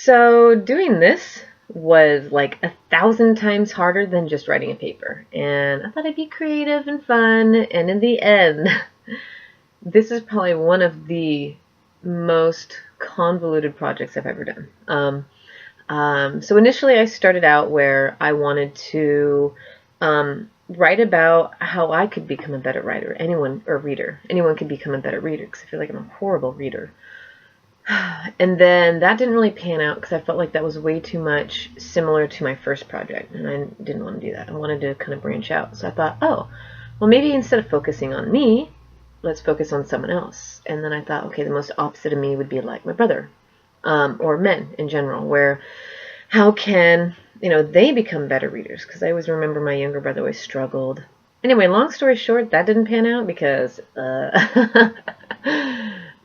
So doing this was like 1,000 times harder than just writing a paper. And I thought I'd be creative and fun. And in the end, this is probably one of the most convoluted projects I've ever done. So initially I started out where I wanted to write about how I could become a better writer. Anyone could become a better reader, because I feel like I'm a horrible reader. And then that didn't really pan out because I felt like that was way too much similar to my first project, and I didn't want to do that. I wanted to kind of branch out. So I thought, oh, well, maybe instead of focusing on me, let's focus on someone else. And then I thought, okay, the most opposite of me would be like my brother, or men in general, where how can, they become better readers? Because I always remember my younger brother always struggled. Anyway, long story short, that didn't pan out because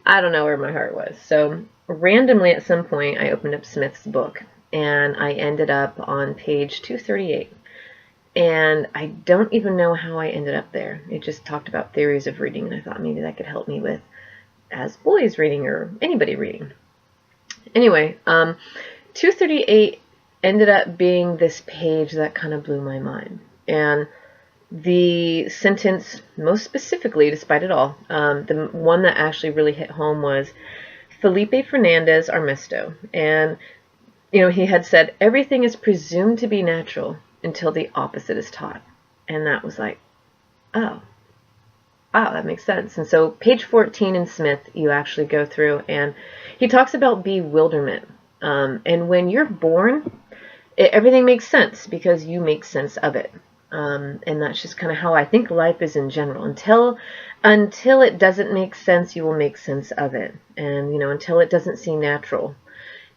I don't know where my heart was. So randomly at some point, I opened up Smith's book, and I ended up on page 238. And I don't even know how I ended up there. It just talked about theories of reading, and I thought maybe that could help me with as boys reading or anybody reading. Anyway, 238 ended up being this page that kind of blew my mind. And the sentence, most specifically, despite it all, the one that actually really hit home was Felipe Fernandez Armesto. And, he had said, everything is presumed to be natural until the opposite is taught. And that was like, oh, wow, that makes sense. And so page 14 in Smith, you actually go through, and he talks about bewilderment. And when you're born, everything makes sense because you make sense of it. And that's just kind of how I think life is in general. Until it doesn't make sense, you will make sense of it. And, until it doesn't seem natural.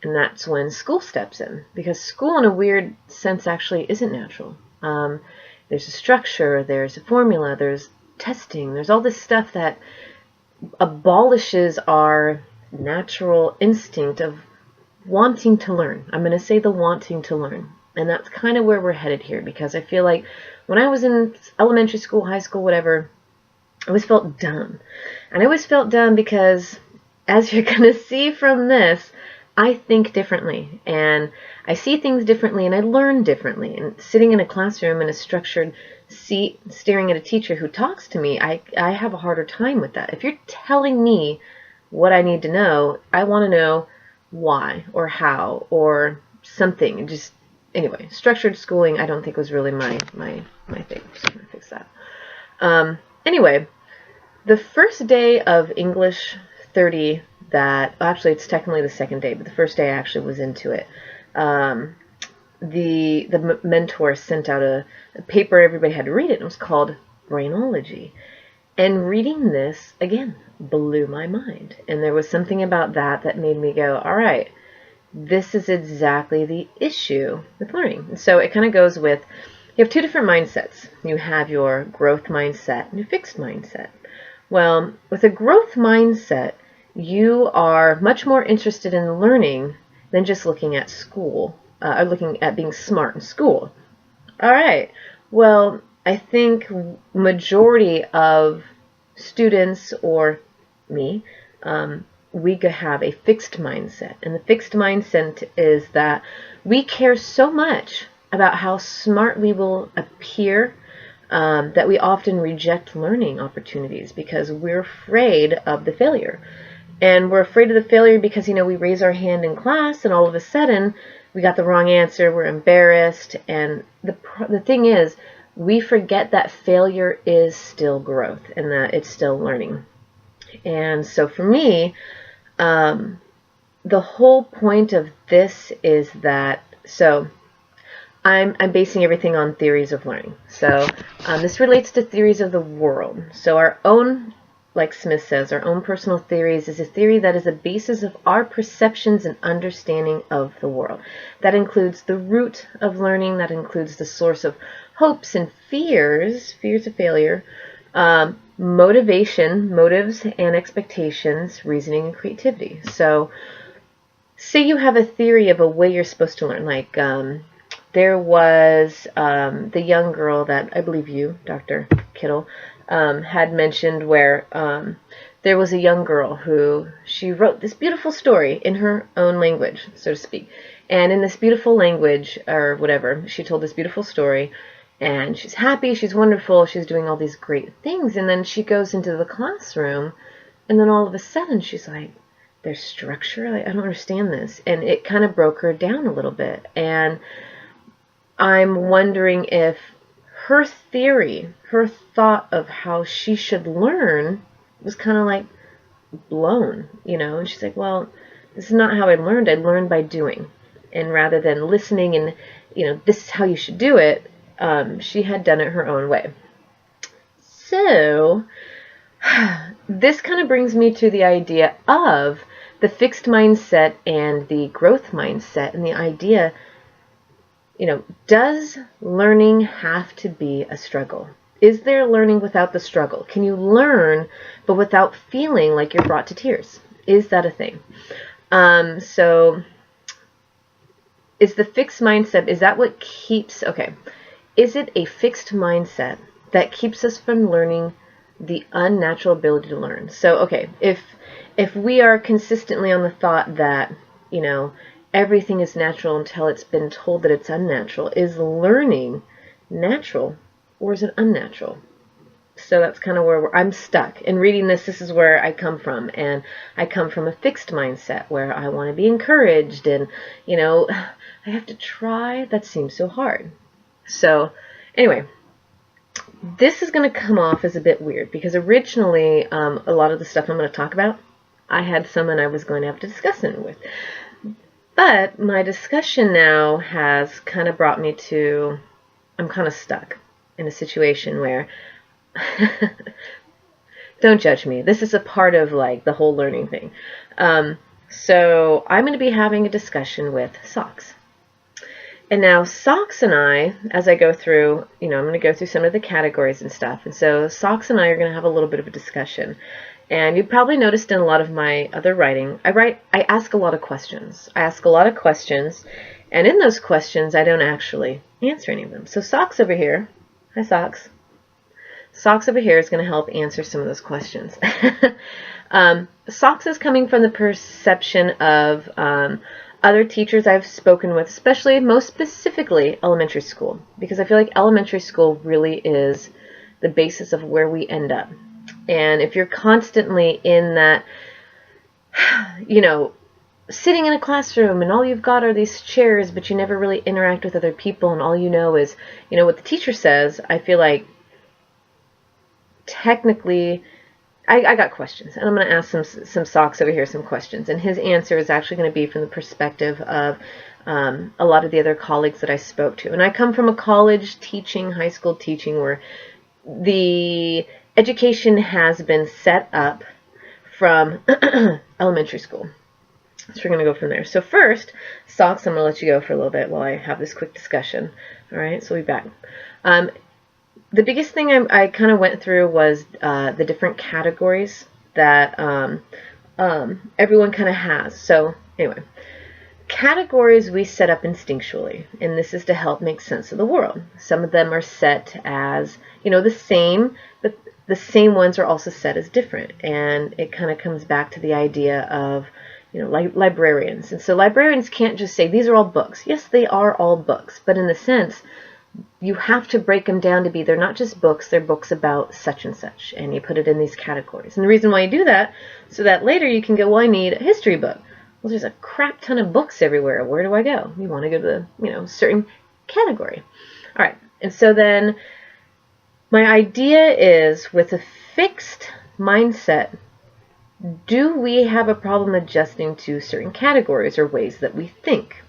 And that's when school steps in. Because school, in a weird sense, actually isn't natural. There's a structure, there's a formula, there's testing, there's all this stuff that abolishes our natural instinct of wanting to learn. I'm going to say the wanting to learn. And that's kind of where we're headed here, because I feel like when I was in elementary school, high school, whatever, I always felt dumb. And I always felt dumb because, as you're going to see from this, I think differently. And I see things differently, and I learn differently. And sitting in a classroom in a structured seat, staring at a teacher who talks to me, I have a harder time with that. If you're telling me what I need to know, I want to know why or how or something. Anyway, structured schooling, I don't think was really my thing. Just gonna fix that. Anyway, the first day of English 30, actually it's technically the second day, but the first day I actually was into it. The mentor sent out a paper, everybody had to read it, and it was called Brainology. And reading this, again, blew my mind. And there was something about that made me go, all right, this is exactly the issue with learning. And so it kind of goes with, you have two different mindsets. You have your growth mindset and your fixed mindset. Well, with a growth mindset, you are much more interested in learning than just looking at school, or looking at being smart in school. All right. Well, I think majority of students, or me, we have a fixed mindset. And the fixed mindset is that we care so much about how smart we will appear that we often reject learning opportunities because we're afraid of the failure. And we're afraid of the failure because, we raise our hand in class and all of a sudden we got the wrong answer, we're embarrassed. And the thing is, we forget that failure is still growth and that it's still learning. And so for me, the whole point of this is that, so I'm basing everything on theories of learning. So this relates to theories of the world. So our own, like Smith says, our own personal theories is a theory that is the basis of our perceptions and understanding of the world. That includes the root of learning. That includes the source of hopes and fears of failure, motivation, motives and expectations, reasoning and creativity. So say you have a theory of a way you're supposed to learn, like there was the young girl that I believe you, Dr. Kittle, had mentioned where there was a young girl who she wrote this beautiful story in her own language, so to speak. And in this beautiful language, or whatever, she told this beautiful story, and she's happy, she's wonderful, she's doing all these great things, and then she goes into the classroom, and then all of a sudden she's like, there's structure? I don't understand this. And it kind of broke her down a little bit. And I'm wondering if her theory, her thought of how she should learn was kind of like blown, you know? And she's like, well, this is not how I learned by doing. And rather than listening and, you know, this is how you should do it, she had done it her own way. So this kind of brings me to the idea of the fixed mindset and the growth mindset, and the idea, you know, does learning have to be a struggle? Is there learning without the struggle? Can you learn but without feeling like you're brought to tears? Is that a thing? So is the fixed mindset, is that what keeps, okay, is it a fixed mindset that keeps us from learning the unnatural ability to learn? So, okay, if we are consistently on the thought that, you know, everything is natural until it's been told that it's unnatural, is learning natural or is it unnatural? So that's kind of where I'm stuck. In reading this, this is where I come from. And I come from a fixed mindset where I want to be encouraged and, you know, I have to try. That seems so hard. So anyway, this is going to come off as a bit weird because originally a lot of the stuff I'm going to talk about, I had someone I was going to have to discuss it with. But my discussion now has kind of brought me to, I'm kind of stuck in a situation where, don't judge me. This is a part of like the whole learning thing. So I'm going to be having a discussion with Socks. And now Socks and I, as I go through, you know, I'm going to go through some of the categories and stuff. And so Socks and I are going to have a little bit of a discussion. And you probably noticed in a lot of my other writing, I ask a lot of questions. I ask a lot of questions. And in those questions, I don't actually answer any of them. So Socks over here, hi Socks. Socks over here is going to help answer some of those questions. Socks is coming from the perception of other teachers I've spoken with, especially, most specifically, elementary school. Because I feel like elementary school really is the basis of where we end up. And if you're constantly in that, you know, sitting in a classroom and all you've got are these chairs, but you never really interact with other people and all you know is, you know, what the teacher says, I feel like technically, I got questions, and I'm going to ask some Socks over here some questions, and his answer is actually going to be from the perspective of a lot of the other colleagues that I spoke to. And I come from a college teaching, high school teaching, where the education has been set up from elementary school. So we're going to go from there. So first, Socks, I'm going to let you go for a little bit while I have this quick discussion. All right, so we'll be back. The biggest thing I kind of went through was the different categories that everyone kind of has. So anyway, categories we set up instinctually, and this is to help make sense of the world. Some of them are set as, you know, the same, but the same ones are also set as different. And it kind of comes back to the idea of, you know, librarians. And so librarians can't just say, these are all books. Yes, they are all books, but in the sense, you have to break them down to be, they're not just books, they're books about such and such, and you put it in these categories. And the reason why you do that, so that later you can go, well, I need a history book. Well, there's a crap ton of books everywhere. Where do I go? You want to go to the, you know, certain category. All right, and so then my idea is, with a fixed mindset, do we have a problem adjusting to certain categories or ways that we think?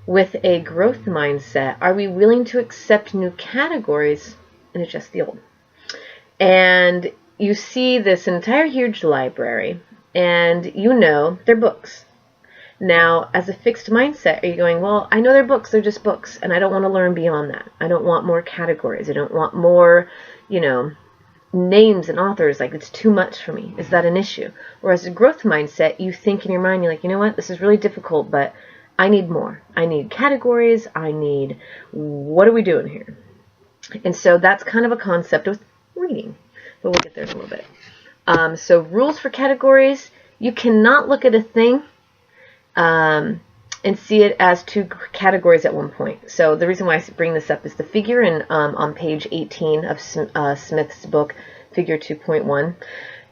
With a growth mindset, are we willing to accept new categories and adjust the old? And you see this entire huge library, and you know they're books. Now, as a fixed mindset, are you going, well, I know they're books, they're just books, and I don't want to learn beyond that. I don't want more categories. I don't want more, you know, names and authors. Like, it's too much for me. Is that an issue? Or as a growth mindset, you think in your mind, you're like, you know what, this is really difficult, but I need more. I need categories. I need, what are we doing here? And so that's kind of a concept with reading, but we'll get there in a little bit. So rules for categories, you cannot look at a thing and see it as two categories at one point. So the reason why I bring this up is the figure on page 18 of Smith's book, Figure 2.1.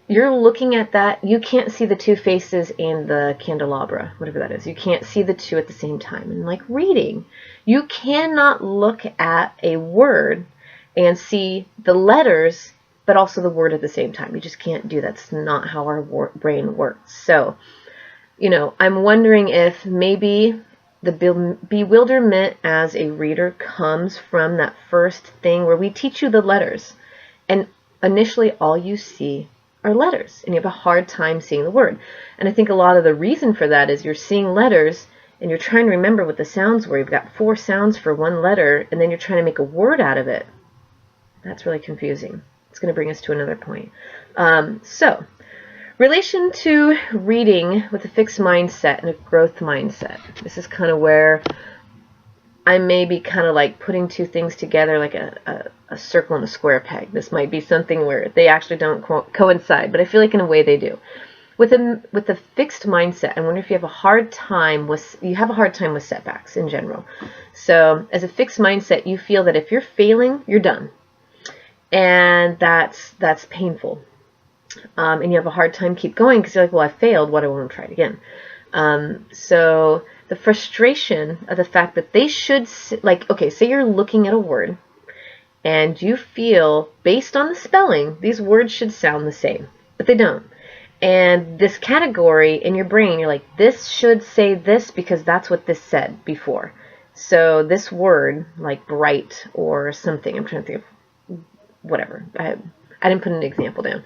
You're looking at that, you can't see the two faces and the candelabra, whatever that is. You can't see the two at the same time. And like reading, you cannot look at a word and see the letters, but also the word at the same time. You just can't do that. That's not how our brain works. So, I'm wondering if maybe the bewilderment as a reader comes from that first thing where we teach you the letters. And initially all you see are letters, and you have a hard time seeing the word. And I think a lot of the reason for that is you're seeing letters and you're trying to remember what the sounds were. You've got 4 sounds for one letter, and then you're trying to make a word out of it. That's really confusing. It's going to bring us to another point. So, relation to reading with a fixed mindset and a growth mindset. This is kind of where I may be kind of like putting two things together like a circle and a square peg. This might be something where they actually don't coincide, but I feel like in a way they do. With a fixed mindset, I wonder if you have a hard time with setbacks in general. So as a fixed mindset, you feel that if you're failing, you're done. And that's painful. And you have a hard time keep going because you're like, well, I failed. What do I want to try it again? So the frustration of the fact that they should, okay, say you're looking at a word and you feel, based on the spelling, these words should sound the same, but they don't. And this category in your brain, you're like, this should say this because that's what this said before. So this word, like bright or something, I'm trying to think of whatever. I didn't put an example down.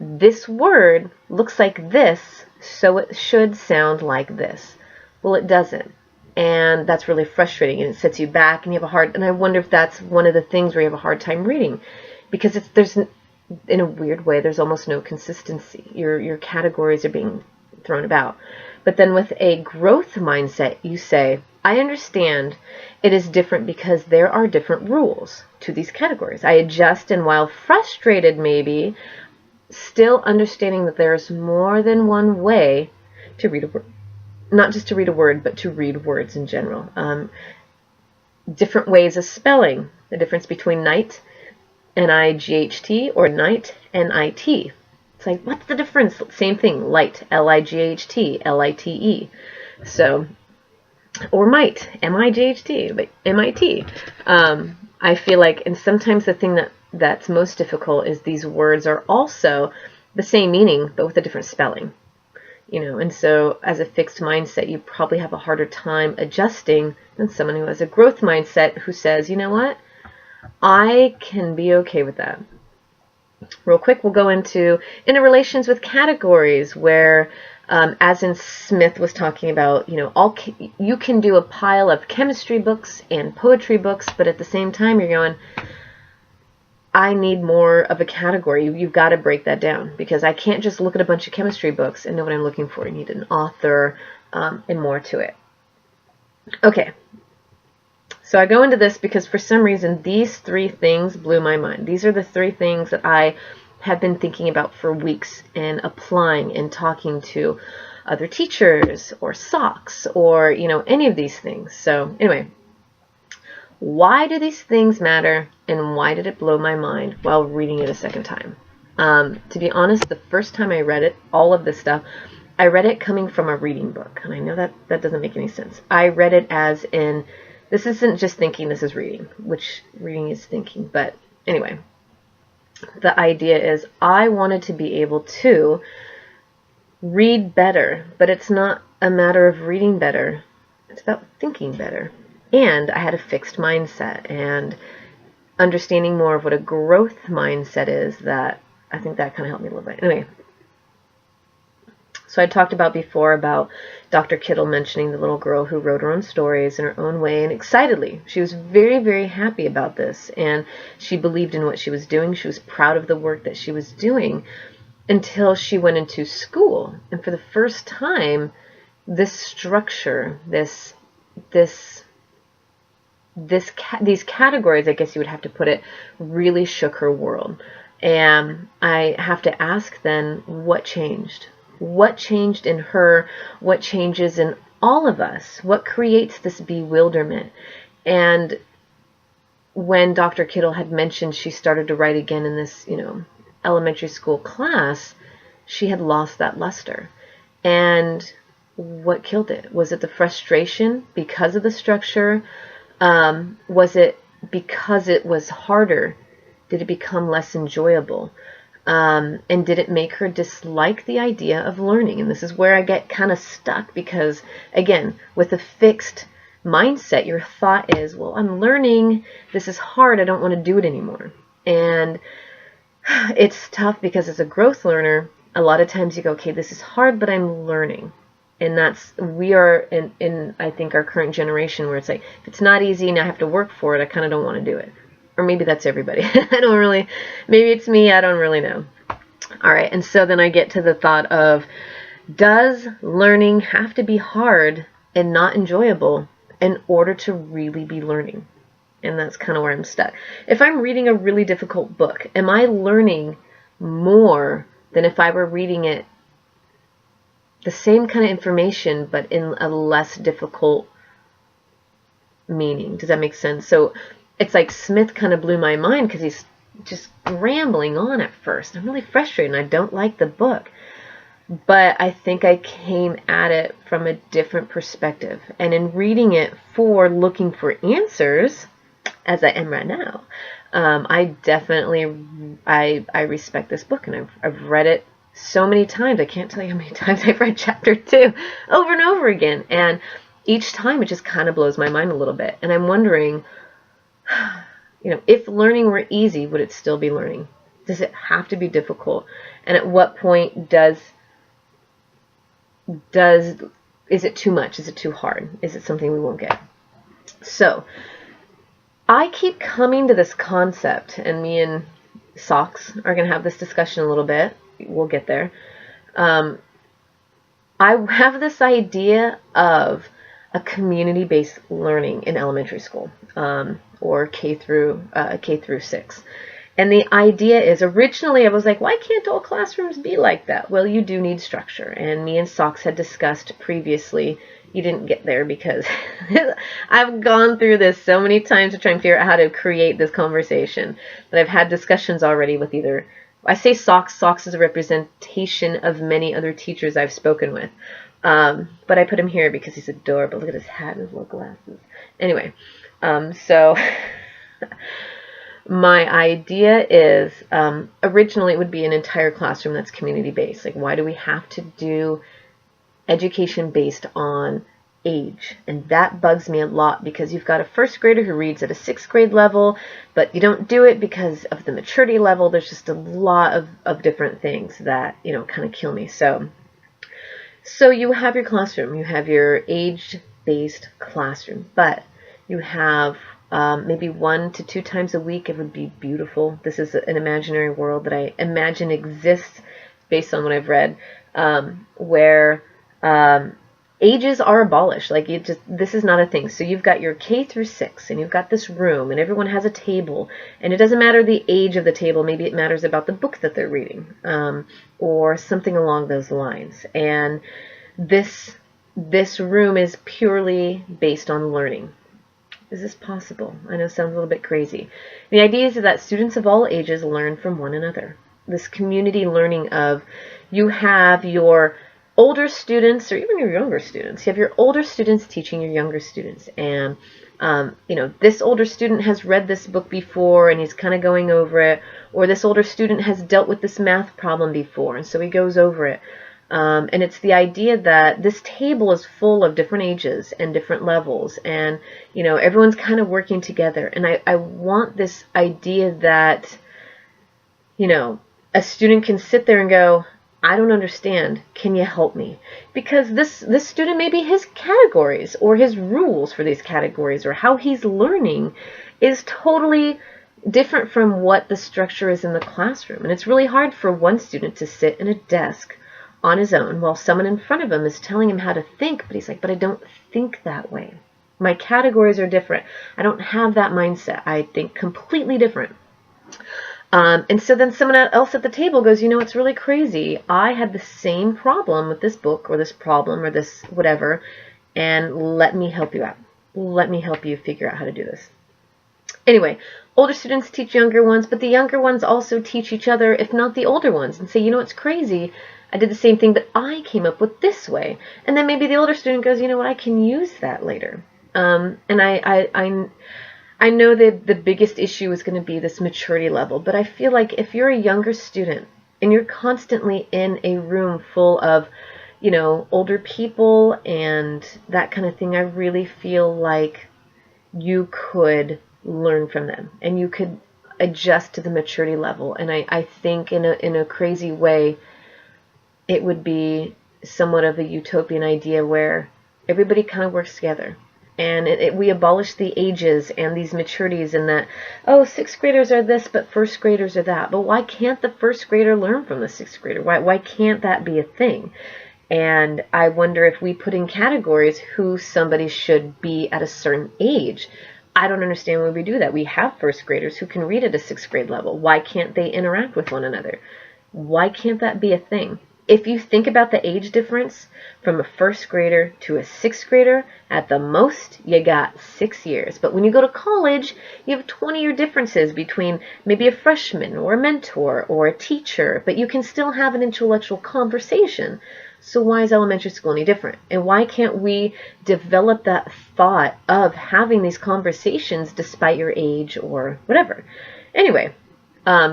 This word looks like this, so it should sound like this. Well, it doesn't. And that's really frustrating, and it sets you back, and you have and I wonder if that's one of the things where you have a hard time reading, because in a weird way, there's almost no consistency. Your categories are being thrown about. But then with a growth mindset, you say, I understand it is different because there are different rules to these categories. I adjust, and while frustrated maybe, still understanding that there's more than one way to read a word. Not just to read a word, but to read words in general. Different ways of spelling. The difference between night, N-I-G-H-T, or night, N-I-T. It's like, what's the difference? Same thing, light, L-I-G-H-T, L-I-T-E. So, or might, M-I-G-H-T, but M-I-T. I feel like, and sometimes the thing that's most difficult is these words are also the same meaning, but with a different spelling. And so as a fixed mindset, you probably have a harder time adjusting than someone who has a growth mindset who says, you know what, I can be okay with that. Real quick, we'll go into interrelations with categories where, as in Smith was talking about, you can do a pile of chemistry books and poetry books, but at the same time you're going, I need more of a category. You've got to break that down, because I can't just look at a bunch of chemistry books and know what I'm looking for. You need an author and more to it. Okay, so I go into this because for some reason these 3 things blew my mind. These are the 3 things that I have been thinking about for weeks and applying and talking to other teachers or SOCs or, any of these things. So anyway, why do these things matter, and why did it blow my mind while reading it a second time? To be honest, the first time I read it, all of this stuff, I read it coming from a reading book, and I know that doesn't make any sense. I read it as in, this isn't just thinking, this is reading, which reading is thinking. But anyway, the idea is I wanted to be able to read better, but it's not a matter of reading better. It's about thinking better. And I had a fixed mindset, and understanding more of what a growth mindset is, that I think that kind of helped me a little bit. Anyway, so I talked about before about Dr. Kittle mentioning the little girl who wrote her own stories in her own way and excitedly. She was very, very happy about this, and she believed in what she was doing. She was proud of the work that she was doing until she went into school. And for the first time, this structure, these categories, I guess you would have to put it, really shook her world. And I have to ask then, what changed? What changed in her? What changes in all of us? What creates this bewilderment? And when Dr. Kittle had mentioned she started to write again in this, elementary school class, she had lost that luster. And what killed it? Was it the frustration because of the structure? Was it because it was harder? Did it become less enjoyable? And did it make her dislike the idea of learning? And this is where I get kind of stuck because, again, with a fixed mindset, your thought is, well, I'm learning. This is hard. I don't want to do it anymore. And it's tough because as a growth learner, a lot of times you go, okay, this is hard, but I'm learning. And we are in I think our current generation where it's like, if it's not easy and I have to work for it, I kind of don't want to do it. Or maybe that's everybody. Maybe it's me, I don't really know. All right, and so then I get to the thought of, does learning have to be hard and not enjoyable in order to really be learning? And that's kind of where I'm stuck. If I'm reading a really difficult book, am I learning more than if I were reading it the same kind of information, but in a less difficult meaning? Does that make sense? So it's like Smith kind of blew my mind because he's just rambling on at first. I'm really frustrated and I don't like the book. But I think I came at it from a different perspective. And in reading it for looking for answers, as I am right now, I definitely, I respect this book, and I've read it so many times. I can't tell you how many times I've read chapter 2 over and over again. And each time it just kind of blows my mind a little bit. And I'm wondering, if learning were easy, would it still be learning? Does it have to be difficult? And at what point is it too much? Is it too hard? Is it something we won't get? So I keep coming to this concept, and me and Socks are going to have this discussion a little bit. We'll get there. I have this idea of a community-based learning in elementary school, or K through 6. And the idea is, originally I was like, why can't all classrooms be like that? Well, you do need structure. And me and Socks had discussed previously, you didn't get there because I've gone through this so many times to try and figure out how to create this conversation. But I've had discussions already with either, I say Socks. Socks is a representation of many other teachers I've spoken with. But I put him here because he's adorable. Look at his hat and his little glasses. Anyway, so my idea is, originally it would be an entire classroom that's community-based. Like, why do we have to do education based on age? And that bugs me a lot because you've got a first grader who reads at a 6th grade level, but you don't do it because of the maturity level. There's just a lot of different things that, kind of kill me. So you have your classroom, you have your age-based classroom, but you have maybe 1 to 2 times a week. It would be beautiful. This is an imaginary world that I imagine exists based on what I've read, where ages are abolished. Like, this is not a thing. So you've got your K through 6, and you've got this room, and everyone has a table, and it doesn't matter the age of the table. Maybe it matters about the book that they're reading, or something along those lines. And this room is purely based on learning. Is this possible? I know it sounds a little bit crazy. The idea is that students of all ages learn from one another. This community learning of, you have your older students, or even your younger students. You have your older students teaching your younger students. And, this older student has read this book before and he's kind of going over it. Or this older student has dealt with this math problem before, and so he goes over it. And it's the idea that this table is full of different ages and different levels. And, everyone's kind of working together. And I want this idea that, a student can sit there and go, I don't understand. Can you help me? Because this student, maybe his categories or his rules for these categories or how he's learning is totally different from what the structure is in the classroom. And it's really hard for one student to sit in a desk on his own while someone in front of him is telling him how to think. But he's like, but I don't think that way. My categories are different. I don't have that mindset. I think completely different. And so then someone else at the table goes, you know, it's really crazy. I had the same problem with this book or this problem or this whatever, and let me help you out. Let me help you figure out how to do this. Anyway, older students teach younger ones, but the younger ones also teach each other, if not the older ones, and say, you know, it's crazy. I did the same thing, but I came up with this way. And then maybe the older student goes, you know what, I can use that later. And I know that the biggest issue is going to be this maturity level, but I feel like if you're a younger student and you're constantly in a room full of, you know, older people and that kind of thing, I really feel like you could learn from them and you could adjust to the maturity level. And I think in a crazy way, it would be somewhat of a utopian idea where everybody kind of works together. And we abolish the ages and these maturities and that, oh, sixth graders are this, but first graders are that. But why can't the first grader learn from the sixth grader? Why can't that be a thing? And I wonder if we put in categories who somebody should be at a certain age. I don't understand why we do that. We have first graders who can read at a sixth grade level. Why can't they interact with one another? Why can't that be a thing? If you think about the age difference from a first grader to a sixth grader, at the most, you got 6 years. But when you go to college, you have 20-year differences between maybe a freshman or a mentor or a teacher, but you can still have an intellectual conversation. So why is elementary school any different? And why can't we develop that thought of having these conversations despite your age or whatever? Anyway,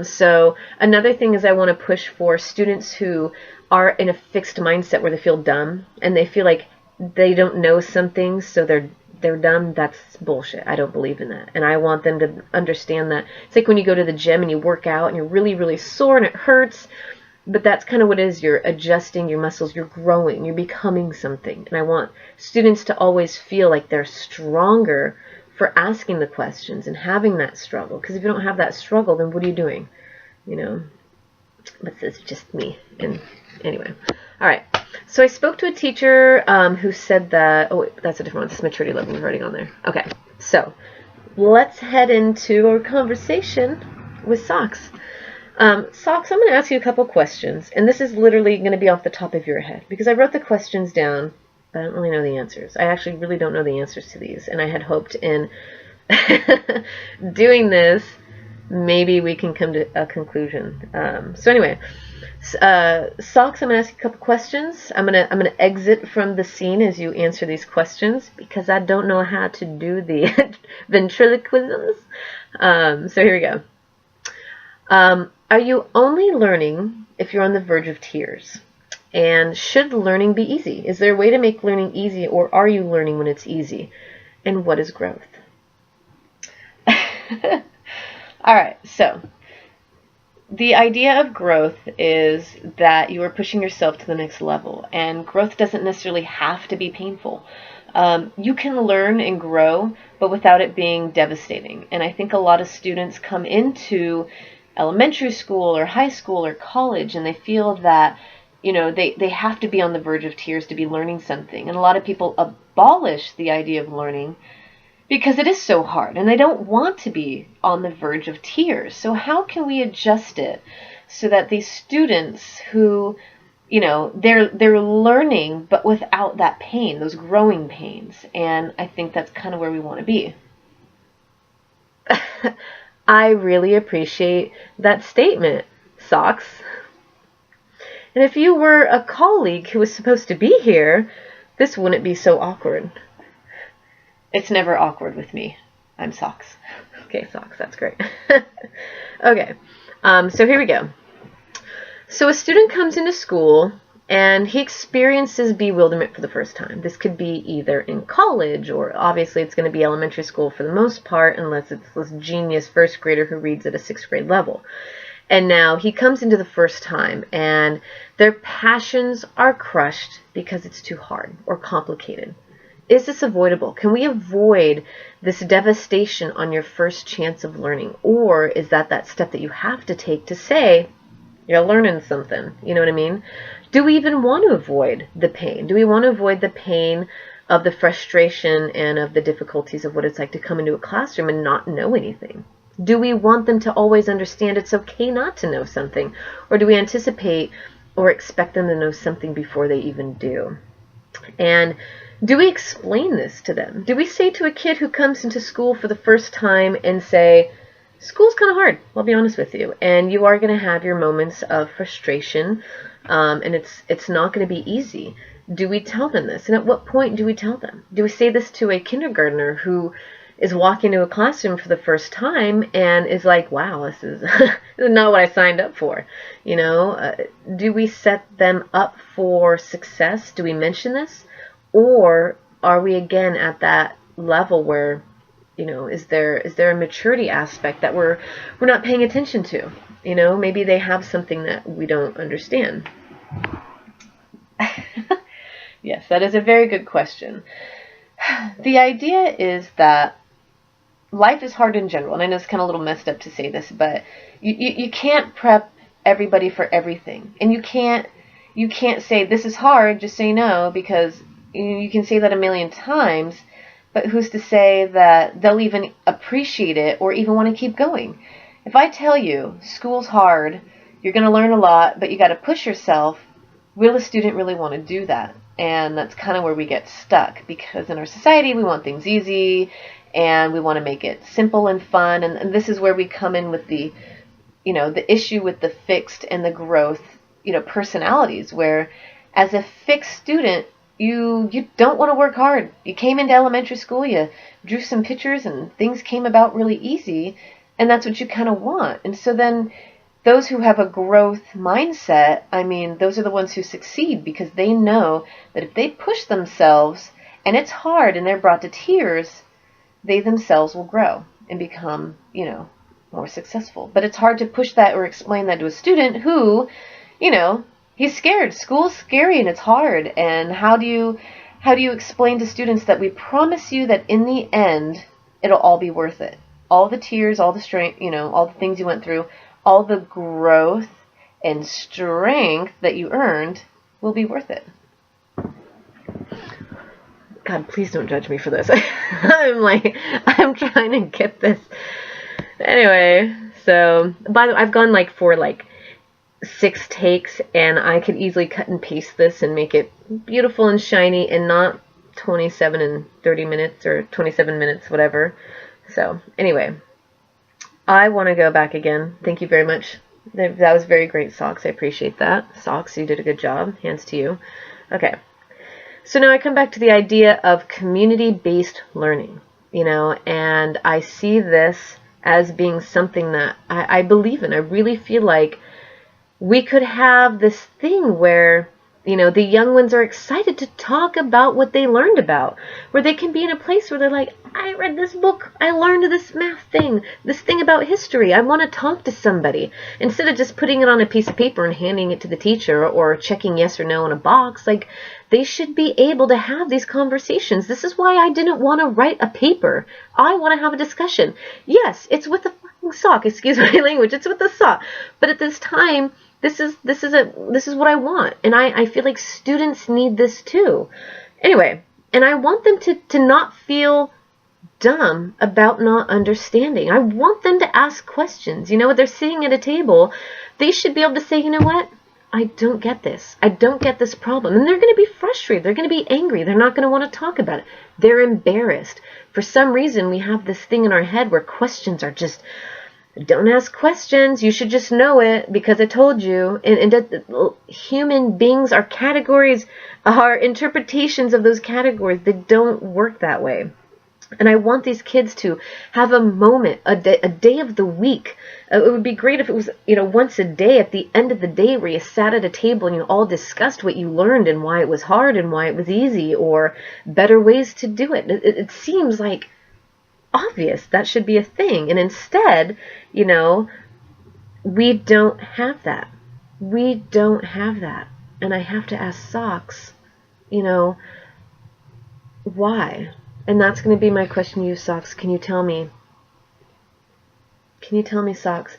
so another thing is I want to push for students who are in a fixed mindset where they feel dumb and they feel like they don't know something, so they're dumb. That's bullshit. I don't believe in that. And I want them to understand that it's like when you go to the gym and you work out and you're really, really sore and it hurts, but that's kind of what it is. You're adjusting your muscles, you're growing, you're becoming something. And I want students to always feel like they're stronger for asking the questions and having that struggle. Because if you don't have that struggle, then what are you doing? You know, but it's just me. And anyway, all right. So I spoke to a teacher who said that, oh, wait, that's a different one. This maturity level is already on there. Okay, so let's head into our conversation with Socks. Socks, I'm going to ask you a couple questions, and this is literally going to be off the top of your head, because I wrote the questions down, but I don't really know the answers. I actually really don't know the answers to these, and I had hoped in doing this, maybe we can come to a conclusion. So anyway, Socks, I'm going to ask you a couple questions. I'm gonna exit from the scene as you answer these questions, because I don't know how to do the ventriloquisms. So here we go. Are you only learning if you're on the verge of tears? And should learning be easy? Is there a way to make learning easy, or are you learning when it's easy? And what is growth? All right, so the idea of growth is that you are pushing yourself to the next level, and growth doesn't necessarily have to be painful. You can learn and grow, but without it being devastating. And I think a lot of students come into elementary school or high school or college and they feel that, you know, they have to be on the verge of tears to be learning something. And a lot of people abolish the idea of learning because it is so hard and they don't want to be on the verge of tears. So how can we adjust it so that these students who, you know, they're learning but without that pain, those growing pains? And I think that's kind of where we want to be. I really appreciate that statement, Socks. And if you were a colleague who was supposed to be here, this wouldn't be so awkward. It's never awkward with me. I'm Socks. Okay, Socks, that's great. Okay, so here we go. So a student comes into school and he experiences bewilderment for the first time. This could be either in college, or obviously it's going to be elementary school for the most part, unless it's this genius first grader who reads at a sixth grade level. And now he comes into the first time and their passions are crushed because it's too hard or complicated. Is this avoidable? Can we avoid this devastation on your first chance of learning? Or is that step that you have to take to say, you're learning something? You know what I mean? Do we even want to avoid the pain? Do we want to avoid the pain of the frustration and of the difficulties of what it's like to come into a classroom and not know anything? Do we want them to always understand it's okay not to know something? Or do we anticipate or expect them to know something before they even do? And do we explain this to them? Do we say to a kid who comes into school for the first time and say, school's kind of hard, I'll be honest with you, and you are going to have your moments of frustration, and it's not going to be easy. Do we tell them this? And at what point do we tell them? Do we say this to a kindergartner who is walking to a classroom for the first time and is like, wow, this is, this is not what I signed up for? You know, do we set them up for success? Do we mention this? Or are we again at that level where, you know, is there a maturity aspect that we're not paying attention to? You know, maybe they have something that we don't understand. Yes, that is a very good question. The idea is that life is hard in general, and I know it's kind of a little messed up to say this, but you can't prep everybody for everything, and you can't say this is hard, just say no, because you can say that a million times, but who's to say that they'll even appreciate it or even want to keep going? If I tell you school's hard, you're going to learn a lot, but you got to push yourself, will a student really want to do that? And that's kind of where we get stuck, because in our society we want things easy and we want to make it simple and fun, and this is where we come in with the, you know, the issue with the fixed and the growth, you know, personalities, where as a fixed student, you don't want to work hard. You came into elementary school, you drew some pictures and things came about really easy, and that's what you kind of want. And so then those who have a growth mindset, I mean, those are the ones who succeed, because they know that if they push themselves and it's hard and they're brought to tears, they themselves will grow and become, you know, more successful. But it's hard to push that or explain that to a student who, you know, he's scared. School's scary and it's hard. And how do you explain to students that we promise you that in the end, it'll all be worth it? All the tears, all the strength, you know, all the things you went through, all the growth and strength that you earned will be worth it. God, please don't judge me for this. I'm trying to get this. Anyway, so, by the way, I've gone for 6 takes, and I could easily cut and paste this and make it beautiful and shiny and not 27 and 30 minutes or 27 minutes, whatever. So, anyway, I want to go back again. Thank you very much. That was very great, Socks. I appreciate that. Socks, you did a good job. Hands to you. Okay. So now I come back to the idea of community-based learning, you know, and I see this as being something that I believe in. I really feel like we could have this thing where, you know, the young ones are excited to talk about what they learned about, where they can be in a place where they're like, I read this book, I learned this math thing, this thing about history, I want to talk to somebody. Instead of just putting it on a piece of paper and handing it to the teacher or checking yes or no in a box, they should be able to have these conversations. This is why I didn't want to write a paper. I want to have a discussion. Yes, it's with a fucking sock, excuse my language, it's with a sock. But at this time, this is what I want, and I feel like students need this too. Anyway, and I want them to not feel dumb about not understanding. I want them to ask questions. You know, when they're sitting at a table, they should be able to say, you know what? I don't get this. I don't get this problem. And they're going to be frustrated. They're going to be angry. They're not going to want to talk about it. They're embarrassed. For some reason, we have this thing in our head where questions are just, don't ask questions. You should just know it because I told you. And human beings are categories, are interpretations of those categories. They don't work that way. And I want these kids to have a moment, a day of the week. It would be great if it was, you know, once a day at the end of the day where you sat at a table and you all discussed what you learned and why it was hard and why it was easy or better ways to do it. It seems like obvious that should be a thing. And instead, you know, we don't have that. We don't have that. And I have to ask Socks, you know, why? And that's going to be my question to you, Socks. Can you tell me? Can you tell me, Socks,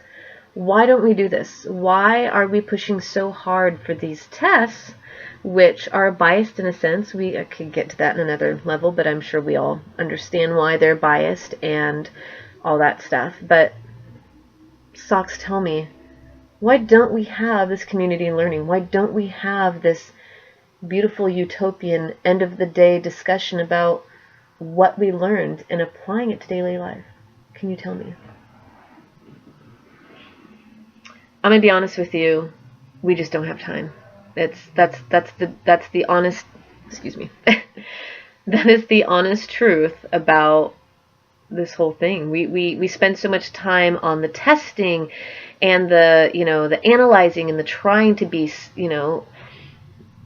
why don't we do this? Why are we pushing so hard for these tests, which are biased in a sense? I could get to that in another level, but I'm sure we all understand why they're biased and all that stuff. But Socks, tell me, why don't we have this community learning? Why don't we have this beautiful utopian end of the day discussion about what we learned and applying it to daily life? Can you tell me? I'm gonna be honest with you. We just don't have time. That's the honest. Excuse me. That is the honest truth about this whole thing. We spend so much time on the testing and the analyzing and the trying to be,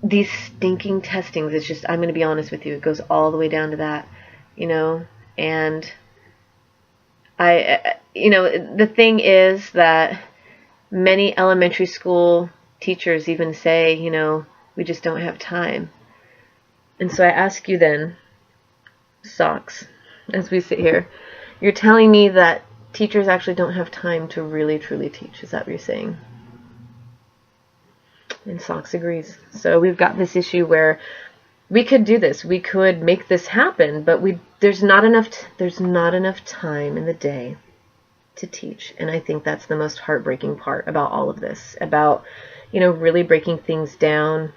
these stinking testings. It's just, I'm going to be honest with you, it goes all the way down to that, and the thing is that many elementary school teachers even say, we just don't have time. And so I ask you then, Socks, as we sit here, you're telling me that teachers actually don't have time to really truly teach. Is that what you're saying? And Socks agrees. So we've got this issue where we could do this. We could make this happen, but there's not enough time in the day to teach. And I think that's the most heartbreaking part about all of this, about, really breaking things down.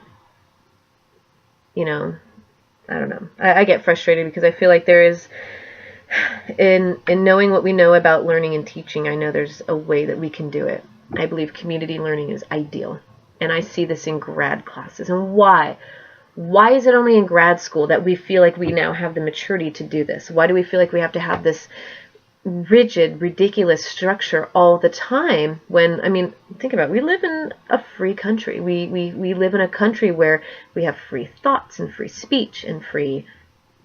I don't know. I get frustrated because I feel like there is, in knowing what we know about learning and teaching, I know there's a way that we can do it. I believe community learning is ideal. And I see this in grad classes. And why? Why is it only in grad school that we feel like we now have the maturity to do this? Why do we feel like we have to have this rigid, ridiculous structure all the time when, think about it, we live in a free country. We live in a country where we have free thoughts and free speech and free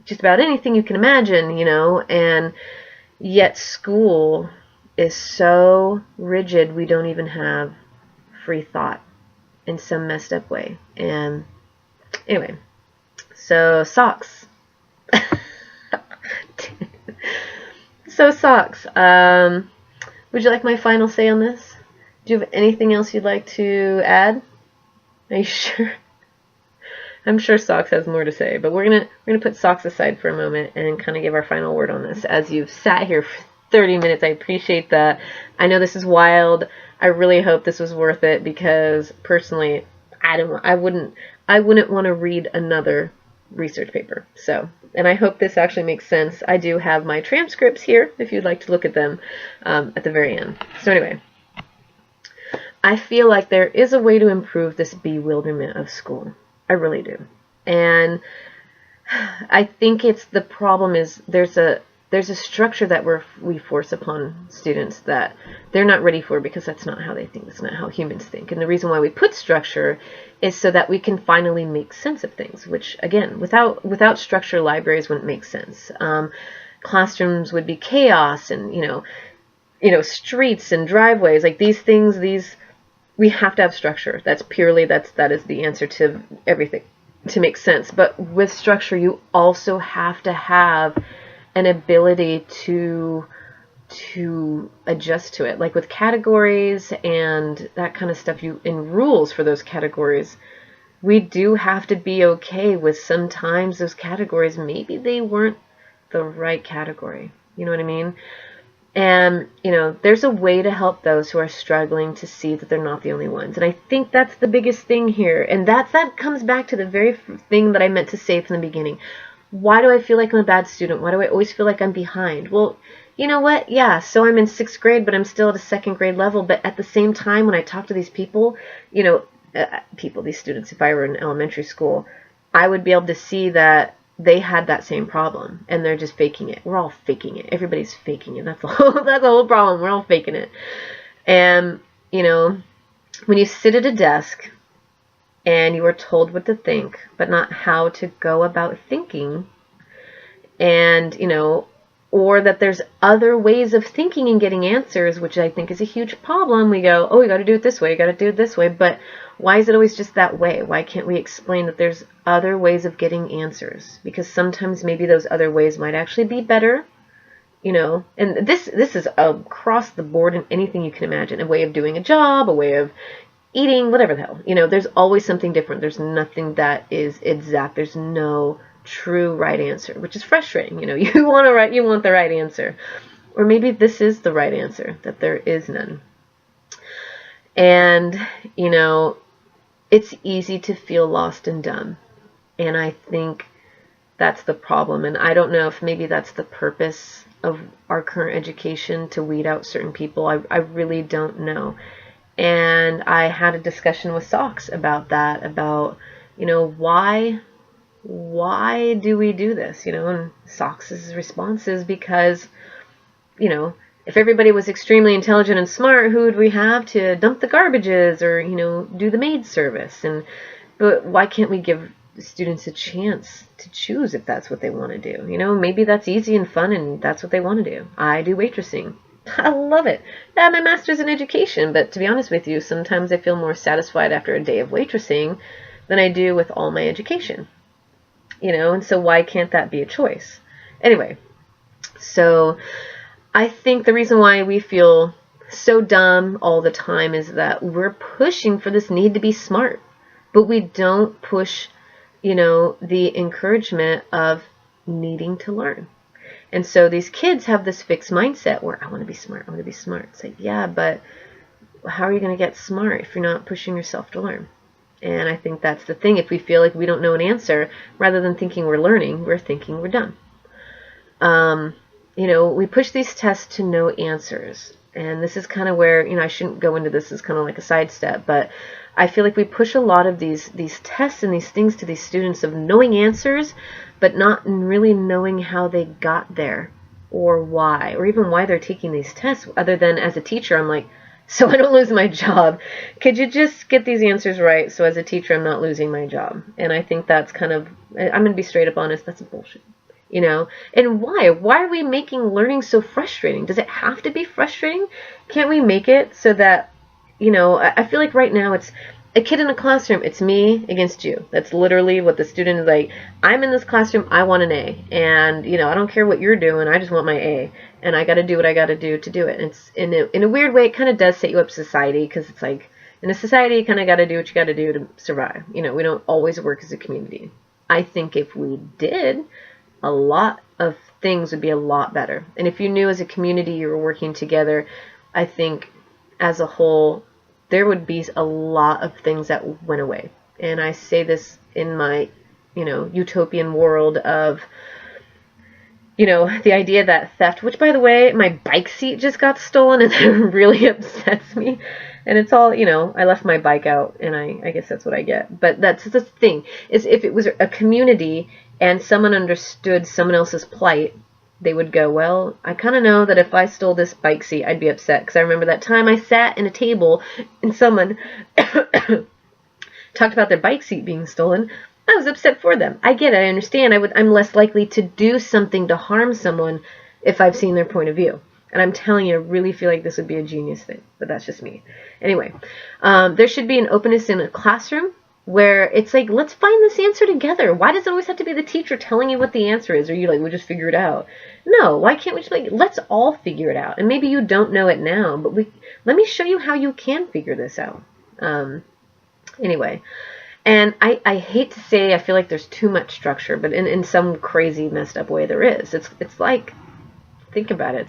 just about anything you can imagine, and yet school is so rigid we don't even have free thought in some messed up way. And anyway, so Socks. So Socks, would you like my final say on this? Do you have anything else you'd like to add? Are you sure? I'm sure Socks has more to say, but we're gonna put Socks aside for a moment and kind of give our final word on this. As you've sat here for 30 minutes, I appreciate that. I know this is wild. I really hope this was worth it because personally, I wouldn't want to read another research paper. So, and I hope this actually makes sense. I do have my transcripts here if you'd like to look at them at the very end. So anyway, I feel like there is a way to improve this bewilderment of school. I really do. And I think the problem is there's a structure that we force upon students that they're not ready for because that's not how they think. That's not how humans think. And the reason why we put structure is so that we can finally make sense of things, which again, without structure, libraries wouldn't make sense. Classrooms would be chaos and, streets and driveways, like these things, we have to have structure. That is the answer to everything to make sense. But with structure, you also have to have an ability to adjust to it. Like with categories and that kind of stuff, in rules for those categories, we do have to be okay with sometimes those categories, maybe they weren't the right category. You know what I mean? And, there's a way to help those who are struggling to see that they're not the only ones. And I think that's the biggest thing here. And that comes back to the very thing that I meant to say from the beginning. Why do I feel like I'm a bad student? Why do I always feel like I'm behind? Well, you know what? Yeah, so I'm in 6th grade, but I'm still at a 2nd grade level. But at the same time, when I talk to these people, these students, if I were in elementary school, I would be able to see that they had that same problem, and they're just faking it. We're all faking it. Everybody's faking it. That's the whole problem. We're all faking it. And, when you sit at a desk and you are told what to think, but not how to go about thinking, and, or that there's other ways of thinking and getting answers, which I think is a huge problem. We go, oh, we got to do it this way, you got to do it this way, but why is it always just that way? Why can't we explain that there's other ways of getting answers? Because sometimes maybe those other ways might actually be better, and this is across the board in anything you can imagine, a way of doing a job, a way of eating, whatever the hell, there's always something different. There's nothing that is exact. There's no true right answer, which is frustrating. You want the right answer, or maybe this is the right answer, that there is none. And, you know, it's easy to feel lost and dumb. And I think that's the problem. And I don't know if maybe that's the purpose of our current education, to weed out certain people. I really don't know. And I had a discussion with Socks about that, about, you know, why do we do this? You know, and Socks' response is because, you know, if everybody was extremely intelligent and smart, who would we have to dump the garbages or, you know, do the maid service? But why can't we give students a chance to choose if that's what they want to do? You know, maybe that's easy and fun and that's what they want to do. I do waitressing. I love it. I have my master's in education, but to be honest with you, sometimes I feel more satisfied after a day of waitressing than I do with all my education. You know, and so why can't that be a choice? Anyway, so I think the reason why we feel so dumb all the time is that we're pushing for this need to be smart, but we don't push, you know, the encouragement of needing to learn. And so these kids have this fixed mindset where I want to be smart, I want to be smart. It's like, yeah, but how are you going to get smart if you're not pushing yourself to learn? And I think that's the thing. If we feel like we don't know an answer, rather than thinking we're learning, we're thinking we're dumb. You know, we push these tests to know answers. And this is kind of where, you know, I shouldn't go into this as kind of like a sidestep, but I feel like we push a lot of these tests and these things to these students of knowing answers, but not really knowing how they got there or why, or even why they're taking these tests. Other than as a teacher, I'm like, so I don't lose my job, could you just get these answers right so as a teacher I'm not losing my job? And I think that's kind of, I'm going to be straight up honest, that's bullshit. You know, and why are we making learning so frustrating? Does it have to be frustrating? Can't we make it so that, you know, I feel like right now it's a kid in a classroom, it's me against you. That's literally what the student is like. I'm in this classroom, I want an A, and, you know, I don't care what you're doing, I just want my A, and I got to do what I got to do to do it. And it's in a weird way, it kind of does set you up society, because it's like in a society you kind of got to do what you got to do to survive. You know, we don't always work as a community. I think if we did, a lot of things would be a lot better. And if you knew as a community you were working together, I think as a whole there would be a lot of things that went away. And I say this in my, you know, utopian world of, you know, the idea that theft, which by the way, my bike seat just got stolen and that really upsets me. And it's all, you know, I left my bike out and I guess that's what I get. But that's the thing, is if it was a community and someone understood someone else's plight, they would go, well, I kind of know that if I stole this bike seat, I'd be upset. Because I remember that time I sat in a table and someone talked about their bike seat being stolen. I was upset for them. I get it. I understand. I'm less likely to do something to harm someone if I've seen their point of view. And I'm telling you, I really feel like this would be a genius thing. But that's just me. Anyway, there should be an openness in a classroom where it's like, let's find this answer together. Why does it always have to be the teacher telling you what the answer is? Or you like, we'll just figure it out. No, why can't we just like, let's all figure it out. And maybe you don't know it now, but let me show you how you can figure this out. Anyway, and I hate to say I feel like there's too much structure, but in some crazy messed up way there is. It's like, think about it.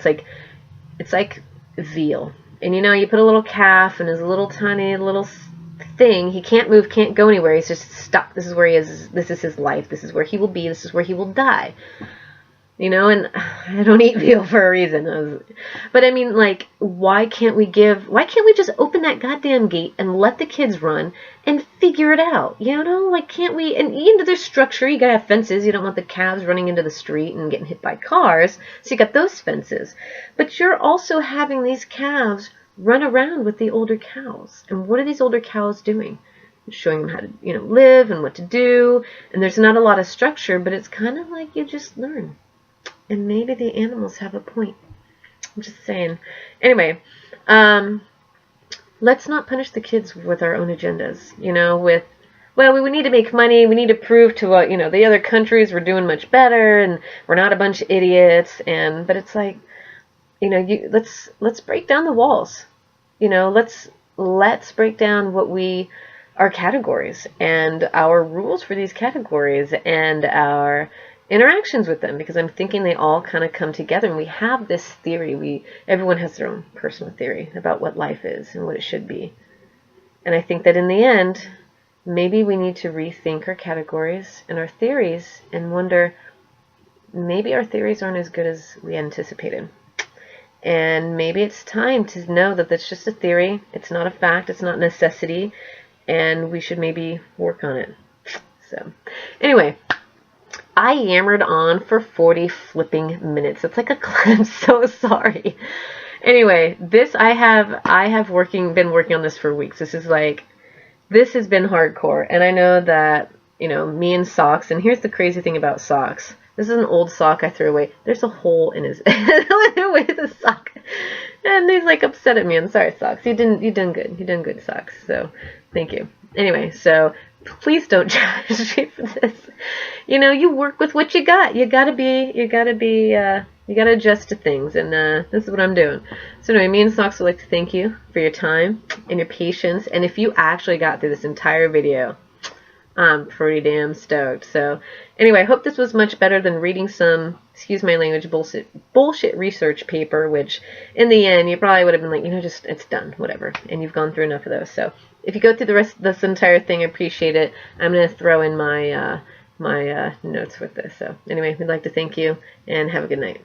It's like veal. And you know, you put a little calf in his little tiny little thing. He can't move, can't go anywhere. He's just stuck. This is where he is. This is his life. This is where he will be. This is where he will die. You know, and I don't eat veal for a reason. But I mean, like, why can't we just open that goddamn gate and let the kids run and figure it out? You know, like, can't we, and into their structure, you gotta have fences. You don't want the calves running into the street and getting hit by cars. So you got those fences. But you're also having these calves run around with the older cows. And what are these older cows doing? Showing them how to, you know, live and what to do. And there's not a lot of structure, but it's kind of like you just learn. And maybe the animals have a point. I'm just saying. Anyway, let's not punish the kids with our own agendas. You know, with, well, we would need to make money. We need to prove to, you know, the other countries we're doing much better and we're not a bunch of idiots. But it's like, you know, let's break down the walls. You know, let's break down our categories and our rules for these categories and our interactions with them, because I'm thinking they all kind of come together and we have this theory. Everyone has their own personal theory about what life is and what it should be. And I think that in the end, maybe we need to rethink our categories and our theories and wonder, maybe our theories aren't as good as we anticipated. And maybe it's time to know that that's just a theory. It's not a fact. It's not a necessity. And we should maybe work on it. So, anyway, I yammered on for 40 flipping minutes. It's like a I'm so sorry. Anyway, this I have been working on this for weeks. This has been hardcore. And I know that, me and socks, and here's the crazy thing about socks. This is an old sock I threw away. There's a hole in his away the sock. And he's like upset at me. I'm sorry, socks. You done good. You done good, socks. So thank you. Anyway, so please don't judge me for this. You work with what you got. You gotta adjust to things, and this is what I'm doing. So anyway, me and Socks would like to thank you for your time and your patience, and if you actually got through this entire video, I'm pretty damn stoked. So anyway, I hope this was much better than reading some, excuse my language, bullshit research paper, which in the end you probably would have been like, just it's done, whatever, and you've gone through enough of those. So if you go through the rest of this entire thing, I appreciate it. I'm going to throw in my my notes with this. So anyway, we'd like to thank you and have a good night.